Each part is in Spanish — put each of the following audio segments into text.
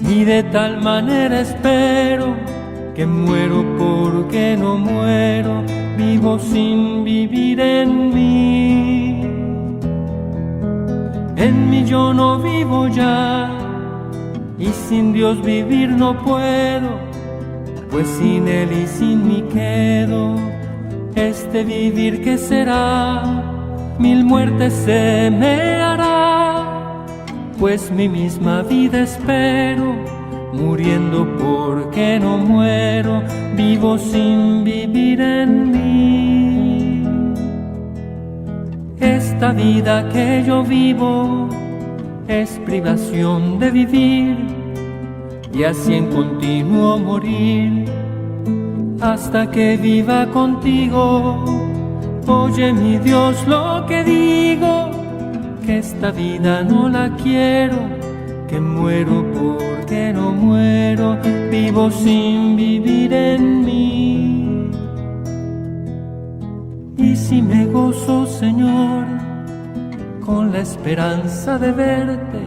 y de tal manera espero que muero porque no muero, vivo sin vivir en mí. En mí yo no vivo ya, y sin Dios vivir no puedo, pues sin Él y sin mí quedo. Este vivir que será, 1000 muertes se me hará, pues mi misma vida espero, muriendo porque no muero, vivo sin vivir en mí. Esta vida que yo vivo es privación de vivir, y así en continuo morir, hasta que viva contigo. Oye mi Dios lo que digo, que esta vida no la quiero, que muero porque no muero, vivo sin vivir en mí. Y si me gozo, Señor, con la esperanza de verte,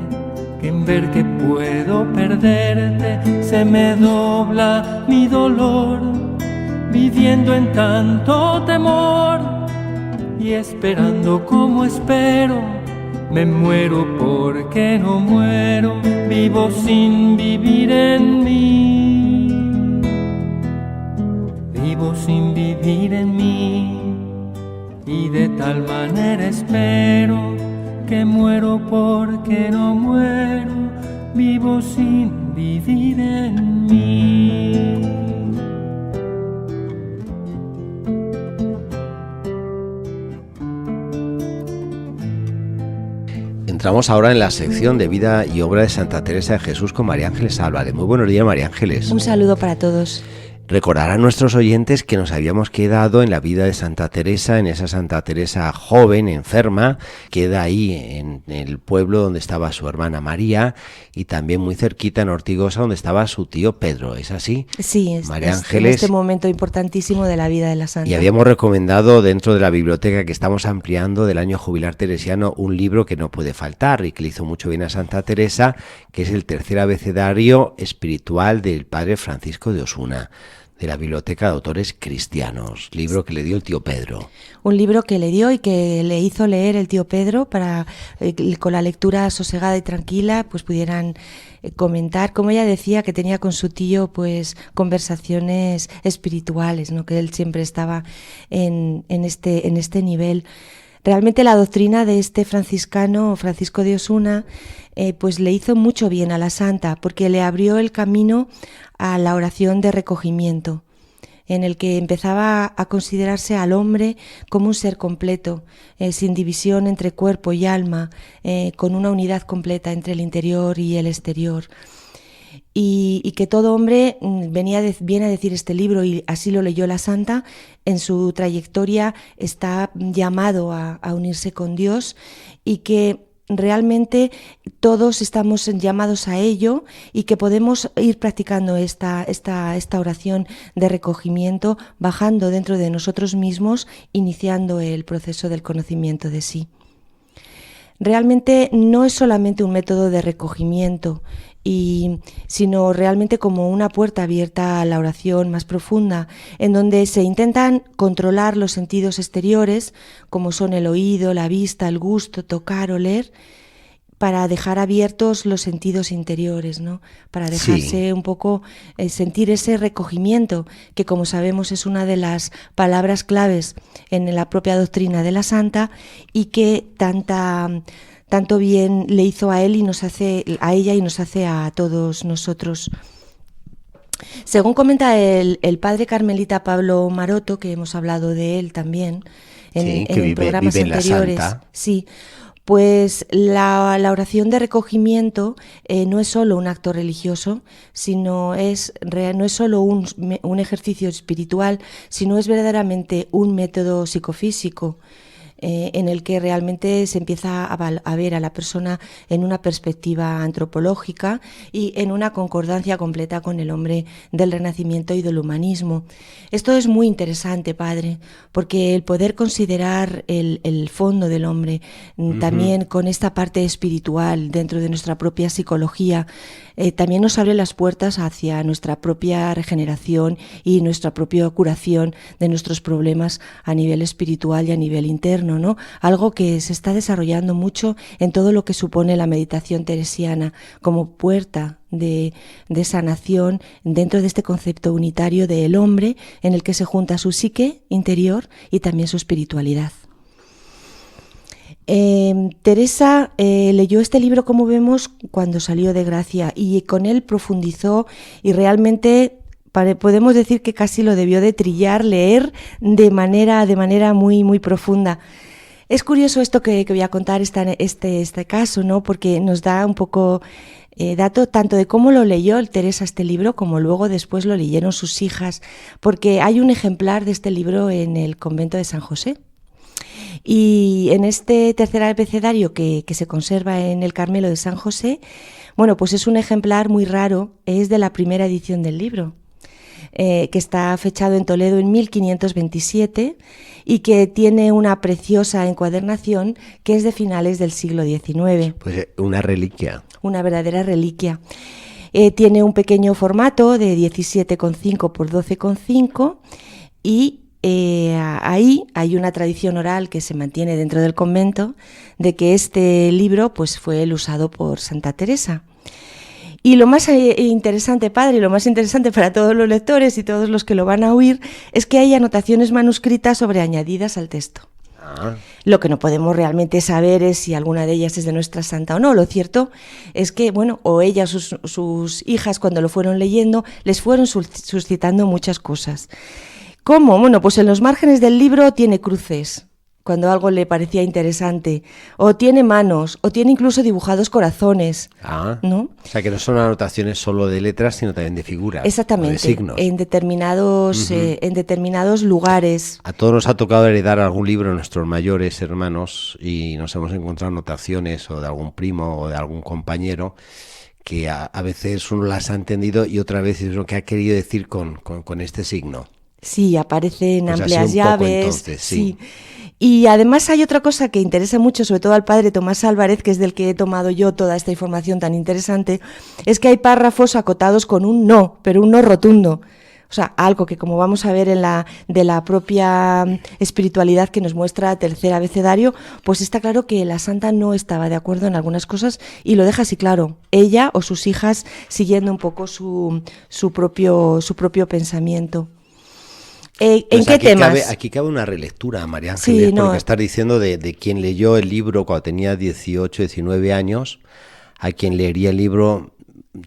que en ver que puedo perderte se me dobla mi dolor, viviendo en tanto temor y esperando como espero, me muero porque no muero, vivo sin vivir en mí, vivo sin vivir en mí, y de tal manera espero que muero porque no muero, vivo sin vivir en mí. Entramos ahora en la sección de vida y obra de Santa Teresa de Jesús con María Ángeles Álvarez. Muy buenos días, María Ángeles. Un saludo para todos. Recordar a nuestros oyentes que nos habíamos quedado en la vida de Santa Teresa, en esa Santa Teresa joven, enferma, queda ahí en el pueblo donde estaba su hermana María y también muy cerquita en Ortigosa donde estaba su tío Pedro, ¿es así? Sí, María es Ángeles, en este momento importantísimo de la vida de la Santa. Y habíamos recomendado dentro de la biblioteca que estamos ampliando del año jubilar teresiano un libro que no puede faltar y que le hizo mucho bien a Santa Teresa, que es el tercer abecedario espiritual del padre Francisco de Osuna, de la Biblioteca de Autores Cristianos, libro que le dio el tío Pedro. Un libro que le dio y que le hizo leer el tío Pedro para con la lectura sosegada y tranquila pues pudieran comentar, como ella decía, que tenía con su tío pues conversaciones espirituales, ¿no? Que él siempre estaba en este nivel. Realmente la doctrina de este franciscano, Francisco de Osuna, pues le hizo mucho bien a la santa, porque le abrió el camino a la oración de recogimiento, en el que empezaba a considerarse al hombre como un ser completo, sin división entre cuerpo y alma, con una unidad completa entre el interior y el exterior. Y que todo hombre, viene a decir este libro, y así lo leyó la santa, en su trayectoria está llamado a unirse con Dios, y que realmente todos estamos llamados a ello, y que podemos ir practicando esta oración de recogimiento, bajando dentro de nosotros mismos, iniciando el proceso del conocimiento de sí. Realmente no es solamente un método de recogimiento, sino realmente como una puerta abierta a la oración más profunda, en donde se intentan controlar los sentidos exteriores, como son el oído, la vista, el gusto, tocar, oler, para dejar abiertos los sentidos interiores, ¿no? Para dejarse un poco sentir ese recogimiento, que como sabemos es una de las palabras claves en la propia doctrina de la Santa, y que tanto bien le hizo a él y nos hace a ella y nos hace a todos nosotros. Según comenta el padre carmelita Pablo Maroto, que hemos hablado de él también en programas anteriores, sí, pues la oración de recogimiento no es solo un acto religioso, no es solo un ejercicio espiritual, sino es verdaderamente un método psicofísico. en el que realmente se empieza a ver a la persona en una perspectiva antropológica y en una concordancia completa con el hombre del Renacimiento y del humanismo. Esto es muy interesante, padre, porque el poder considerar el fondo del hombre, también con esta parte espiritual dentro de nuestra propia psicología, también nos abre las puertas hacia nuestra propia regeneración y nuestra propia curación de nuestros problemas a nivel espiritual y a nivel interno, ¿no? Algo que se está desarrollando mucho en todo lo que supone la meditación teresiana como puerta de sanación dentro de este concepto unitario del hombre en el que se junta su psique interior y también su espiritualidad. Teresa leyó este libro, como vemos, cuando salió de gracia, y con él profundizó y realmente podemos decir que casi lo debió de trillar, leer de manera muy, muy profunda. Es curioso esto que voy a contar, este caso, ¿no? Porque nos da un poco dato tanto de cómo lo leyó Teresa este libro, como luego después lo leyeron sus hijas, porque hay un ejemplar de este libro en el convento de San José. Y en este tercer abecedario que se conserva en el Carmelo de San José, bueno, pues es un ejemplar muy raro, es de la primera edición del libro, que está fechado en Toledo en 1527 y que tiene una preciosa encuadernación que es de finales del siglo XIX. Pues una reliquia. Una verdadera reliquia. Tiene un pequeño formato de 17,5 por 12,5 y ahí hay una tradición oral que se mantiene dentro del convento de que este libro pues fue el usado por Santa Teresa. Y lo más interesante, padre, y lo más interesante para todos los lectores y todos los que lo van a oír, es que hay anotaciones manuscritas sobreañadidas al texto. Lo que no podemos realmente saber es si alguna de ellas es de nuestra santa o no. Lo cierto es que, bueno, o ella o sus hijas, cuando lo fueron leyendo, les fueron suscitando muchas cosas. ¿Cómo? Bueno, pues en los márgenes del libro tiene cruces, cuando algo le parecía interesante, o tiene manos, o tiene incluso dibujados corazones, ¿no? O sea, que no son anotaciones solo de letras, sino también de figuras. Exactamente, de signos. En determinados lugares. A todos nos ha tocado heredar algún libro de nuestros mayores hermanos y nos hemos encontrado anotaciones o de algún primo o de algún compañero que a veces uno las ha entendido y otra vez es lo que ha querido decir con este signo. Sí, aparecen pues amplias llaves. Entonces, sí. Y además hay otra cosa que interesa mucho, sobre todo al padre Tomás Álvarez, que es del que he tomado yo toda esta información tan interesante, es que hay párrafos acotados con un no, pero un no rotundo. O sea, algo que, como vamos a ver de la propia espiritualidad que nos muestra tercer abecedario, pues está claro que la santa no estaba de acuerdo en algunas cosas y lo deja así claro. Ella o sus hijas siguiendo un poco su propio pensamiento. ¿En pues qué temas? Aquí cabe una relectura, María Ángeles, sí, porque estás diciendo de quien leyó el libro cuando tenía 18, 19 años, a quien leería el libro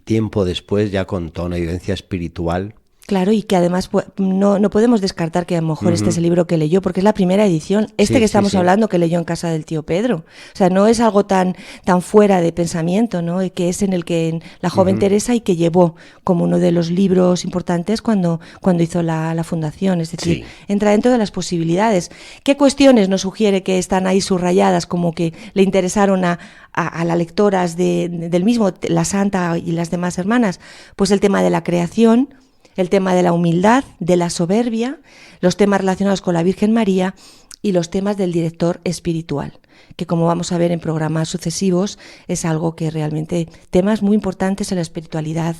tiempo después, ya con toda una vivencia espiritual. Claro, y que además no podemos descartar que a lo mejor este es el libro que leyó, porque es la primera edición, que estamos hablando, que leyó en casa del tío Pedro. O sea, no es algo tan fuera de pensamiento, ¿no? Que es en el que la joven Teresa y que llevó como uno de los libros importantes cuando hizo la fundación. Es decir, entra dentro de las posibilidades. ¿Qué cuestiones nos sugiere que están ahí subrayadas, como que le interesaron a las lectoras del mismo, la santa y las demás hermanas? Pues el tema de la creación, el tema de la humildad, de la soberbia, los temas relacionados con la Virgen María y los temas del director espiritual, que como vamos a ver en programas sucesivos es algo que realmente, temas muy importantes en la espiritualidad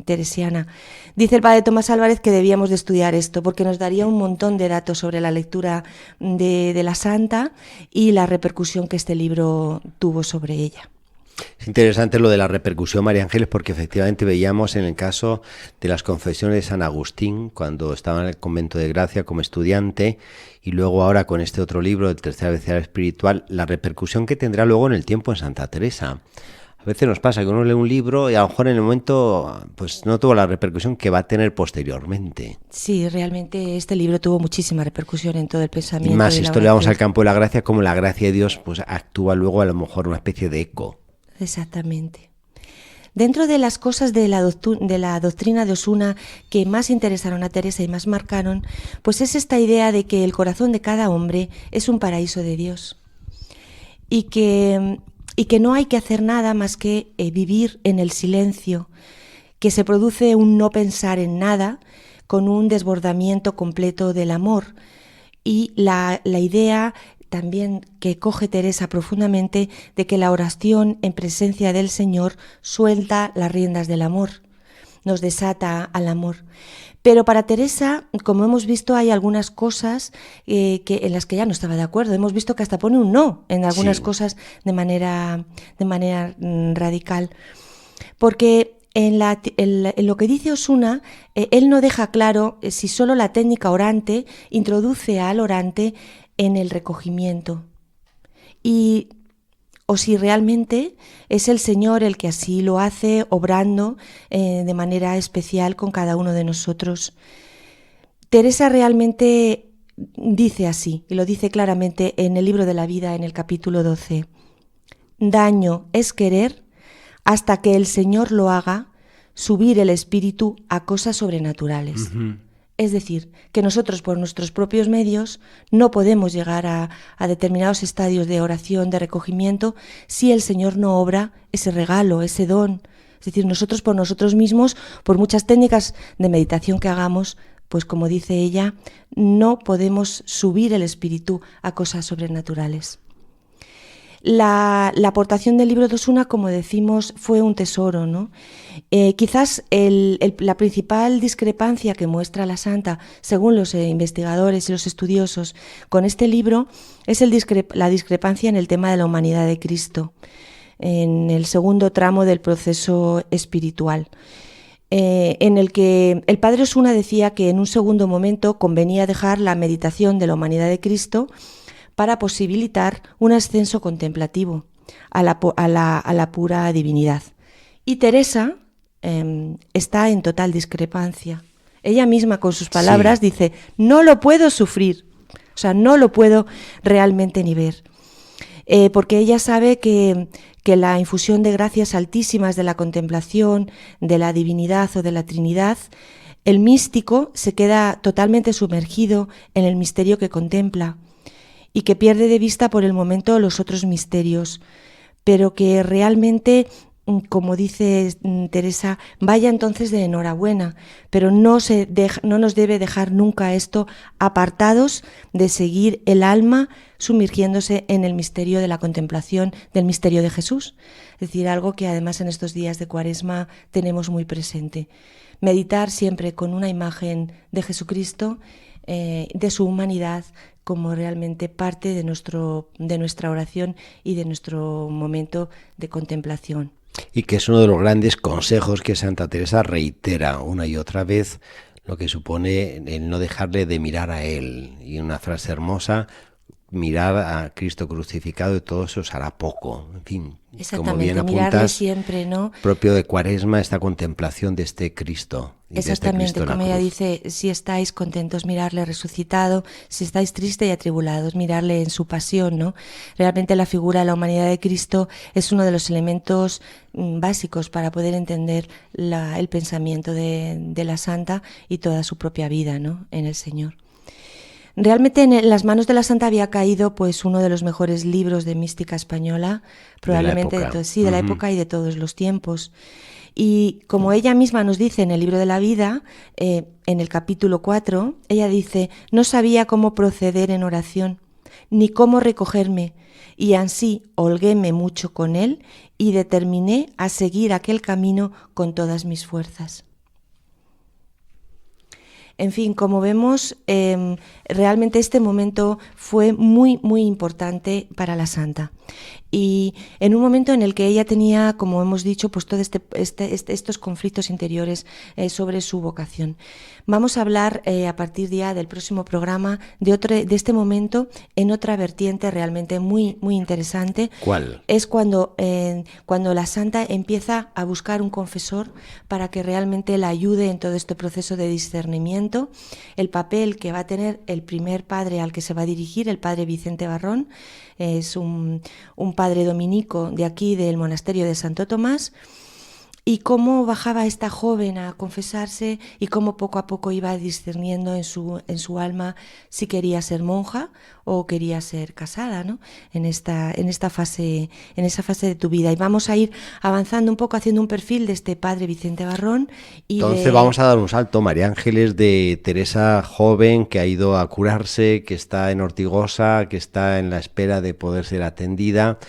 teresiana. Dice el padre Tomás Álvarez que debíamos de estudiar esto porque nos daría un montón de datos sobre la lectura de la santa y la repercusión que este libro tuvo sobre ella. Es interesante lo de la repercusión, María Ángeles, porque efectivamente veíamos en el caso de las confesiones de San Agustín, cuando estaba en el convento de Gracia como estudiante, y luego ahora con este otro libro, el tercer abecedario espiritual, la repercusión que tendrá luego en el tiempo en Santa Teresa. A veces nos pasa que uno lee un libro y a lo mejor en el momento pues no tuvo la repercusión que va a tener posteriormente. Sí, realmente este libro tuvo muchísima repercusión en todo el pensamiento. Y más, esto le vamos al campo de la gracia, como la gracia de Dios pues actúa luego a lo mejor una especie de eco. Exactamente. Dentro de las cosas de la doctrina de Osuna que más interesaron a Teresa y más marcaron, pues es esta idea de que el corazón de cada hombre es un paraíso de Dios y que no hay que hacer nada más que vivir en el silencio, que se produce un no pensar en nada con un desbordamiento completo del amor. Y la idea también que coge Teresa profundamente de que la oración en presencia del Señor suelta las riendas del amor, nos desata al amor. Pero para Teresa, como hemos visto, hay algunas cosas en las que ya no estaba de acuerdo. Hemos visto que hasta pone un no en algunas cosas de manera radical. Porque en lo que dice Osuna, él no deja claro si solo la técnica orante introduce al orante en el recogimiento o si realmente es el Señor el que así lo hace, obrando de manera especial con cada uno de nosotros. Teresa realmente dice así, y lo dice claramente en el libro de la vida, en el capítulo 12. Daño es querer hasta que el Señor lo haga subir el espíritu a cosas sobrenaturales. Uh-huh. Es decir, que nosotros por nuestros propios medios no podemos llegar a determinados estadios de oración, de recogimiento, si el Señor no obra ese regalo, ese don. Es decir, nosotros por nosotros mismos, por muchas técnicas de meditación que hagamos, pues como dice ella, no podemos subir el espíritu a cosas sobrenaturales. La aportación del libro de Osuna, como decimos, fue un tesoro, ¿no? Quizás la principal discrepancia que muestra la santa, según los investigadores y los estudiosos, con este libro es la discrepancia en el tema de la humanidad de Cristo, en el segundo tramo del proceso espiritual, en el que el padre Osuna decía que en un segundo momento convenía dejar la meditación de la humanidad de Cristo para posibilitar un ascenso contemplativo a la pura divinidad. Y Teresa está en total discrepancia. Ella misma con sus palabras dice, no lo puedo sufrir, o sea, no lo puedo realmente ni ver. Porque ella sabe que la infusión de gracias altísimas de la contemplación, de la divinidad o de la Trinidad, el místico se queda totalmente sumergido en el misterio que contempla y que pierde de vista por el momento los otros misterios, pero que realmente, como dice Teresa, vaya entonces de enhorabuena, pero no nos debe dejar nunca esto apartados de seguir el alma sumergiéndose en el misterio de la contemplación, del misterio de Jesús. Es decir, algo que además en estos días de Cuaresma tenemos muy presente. Meditar siempre con una imagen de Jesucristo, de su humanidad, como realmente parte de nuestra oración y de nuestro momento de contemplación. Y que es uno de los grandes consejos que Santa Teresa reitera una y otra vez, lo que supone el no dejarle de mirar a Él. Y una frase hermosa, mirar a Cristo crucificado y todo eso os hará poco. En fin, como bien apuntas, siempre, ¿no? Propio de Cuaresma, esta contemplación de este Cristo. Exactamente, como ella dice, si estáis contentos, mirarle resucitado, si estáis tristes y atribulados, mirarle en su pasión, ¿no? Realmente la figura de la humanidad de Cristo es uno de los elementos básicos para poder entender el pensamiento de la santa y toda su propia vida, ¿no? En el Señor. Realmente en las manos de la santa había caído pues uno de los mejores libros de mística española, probablemente de la época y de todos los tiempos. Y como ella misma nos dice en el libro de la vida, en el capítulo 4, ella dice, no sabía cómo proceder en oración, ni cómo recogerme, y ansí holguéme mucho con él y determiné a seguir aquel camino con todas mis fuerzas. En fin, como vemos, realmente este momento fue muy, muy importante para la santa. Y en un momento en el que ella tenía, como hemos dicho, pues todos estos conflictos interiores sobre su vocación. Vamos a hablar a partir ya del próximo programa de este momento en otra vertiente realmente muy, muy interesante. ¿Cuál? Es cuando la santa empieza a buscar un confesor para que realmente la ayude en todo este proceso de discernimiento, el papel que va a tener el primer padre al que se va a dirigir, el padre Vicente Barrón. Es un padre dominico de aquí, del monasterio de Santo Tomás, y cómo bajaba esta joven a confesarse y cómo poco a poco iba discerniendo en su alma si quería ser monja o quería ser casada, ¿no? En esa fase de tu vida. Y vamos a ir avanzando un poco, haciendo un perfil de este padre Vicente Barrón. Entonces vamos a dar un salto. María Ángeles, de Teresa joven que ha ido a curarse, que está en Ortigosa, que está en la espera de poder ser atendida,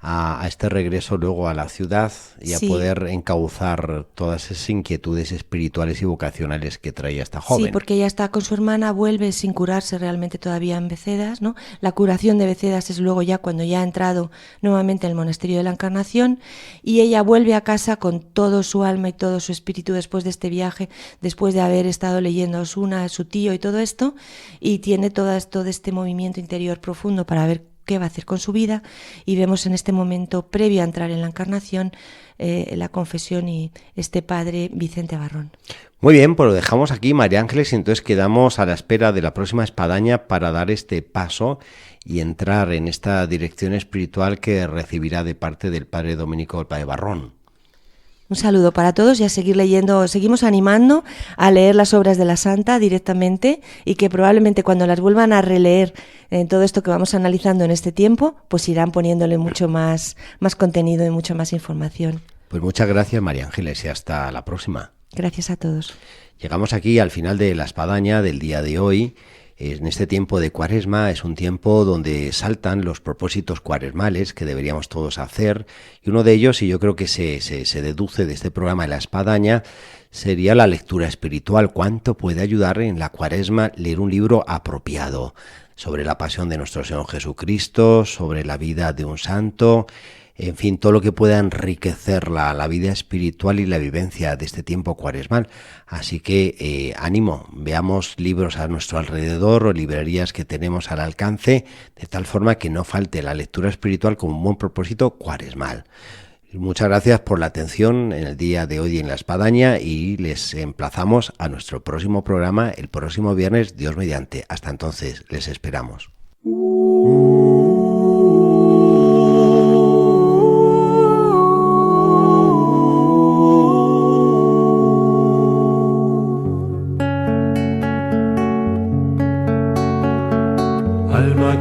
a este regreso luego a la ciudad y a poder encauzar todas esas inquietudes espirituales y vocacionales que traía esta joven. Sí, porque ella está con su hermana, vuelve sin curarse realmente todavía en Becedas, ¿no? La curación de Becedas es luego ya cuando ya ha entrado nuevamente en el monasterio de la Encarnación, y ella vuelve a casa con todo su alma y todo su espíritu después de este viaje, después de haber estado leyendo a Osuna, a su tío y todo esto, y tiene todo este movimiento interior profundo para ver qué va a hacer con su vida, y vemos en este momento previo a entrar en la Encarnación la confesión y este padre Vicente Barrón. Muy bien, pues lo dejamos aquí, María Ángeles, y entonces quedamos a la espera de la próxima espadaña para dar este paso y entrar en esta dirección espiritual que recibirá de parte del padre dominico, el padre Barrón. Un saludo para todos y a seguir leyendo, seguimos animando a leer las obras de la Santa directamente, y que probablemente cuando las vuelvan a releer en todo esto que vamos analizando en este tiempo, pues irán poniéndole mucho más contenido y mucha más información. Pues muchas gracias, María Ángeles, y hasta la próxima. Gracias a todos. Llegamos aquí al final de la espadaña del día de hoy. En este tiempo de Cuaresma es un tiempo donde saltan los propósitos cuaresmales que deberíamos todos hacer, y uno de ellos, y yo creo que se deduce de este programa de la espadaña, sería la lectura espiritual. ¿Cuánto puede ayudar en la Cuaresma leer un libro apropiado sobre la pasión de nuestro Señor Jesucristo, sobre la vida de un santo? En fin, todo lo que pueda enriquecer la vida espiritual y la vivencia de este tiempo cuaresmal. Así que ánimo, veamos libros a nuestro alrededor o librerías que tenemos al alcance, de tal forma que no falte la lectura espiritual como un buen propósito cuaresmal. Muchas gracias por la atención en el día de hoy en la espadaña, y les emplazamos a nuestro próximo programa el próximo viernes, Dios mediante. Hasta entonces, les esperamos.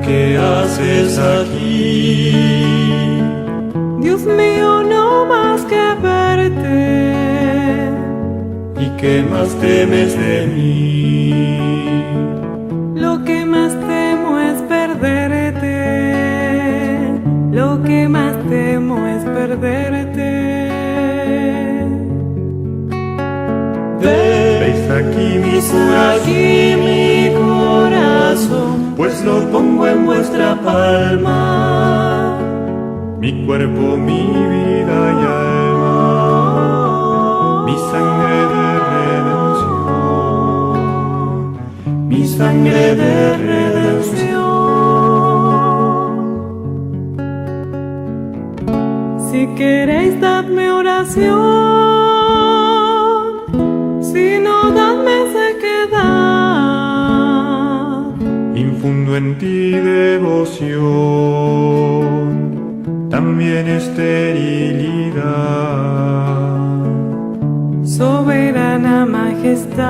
¿Qué haces aquí? Dios mío, no más que verte. ¿Y qué más temes de mí? Lo que más temo es perderte. Lo que más temo es perderte. ¿Veis aquí mi corazón? Pues lo pongo en vuestra palma, mi cuerpo, mi vida y alma, mi sangre de redención, mi sangre de redención. Si queréis, dadme oración, si no, dadme sequedad. Infundo en ti devoción, también esterilidad. Soberana majestad,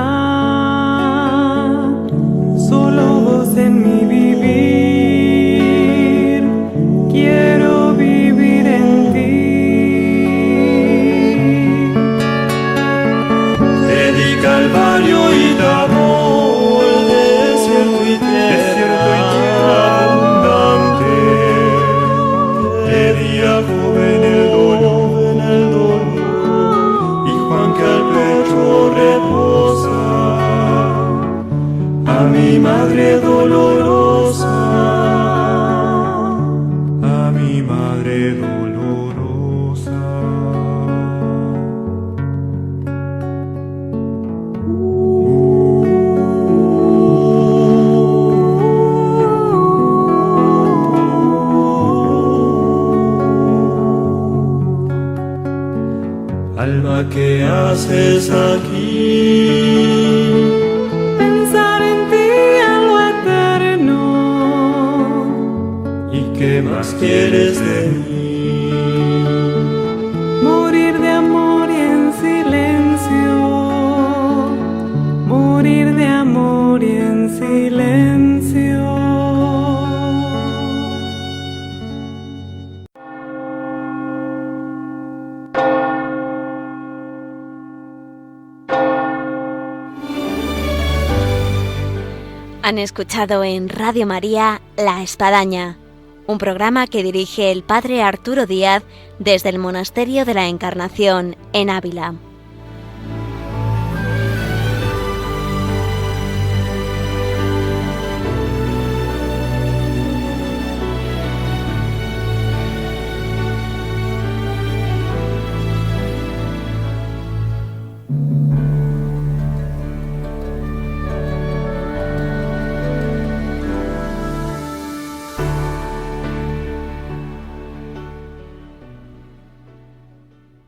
solo vos en mi vivir, quiero vivir en ti. Pedí Calvario y Tabor, desierto y tierra abundante. Pedí a joven el dolor, y Juan que al pecho reposa, a mi madre dolorosa, a mi madre dolorosa. Alma, ¿qué haces aquí? Pensar en ti en lo eterno. ¿Y qué más quieres de mí? Morir de amor y Han escuchado en Radio María La Espadaña, un programa que dirige el padre Arturo Díaz desde el Monasterio de la Encarnación en Ávila.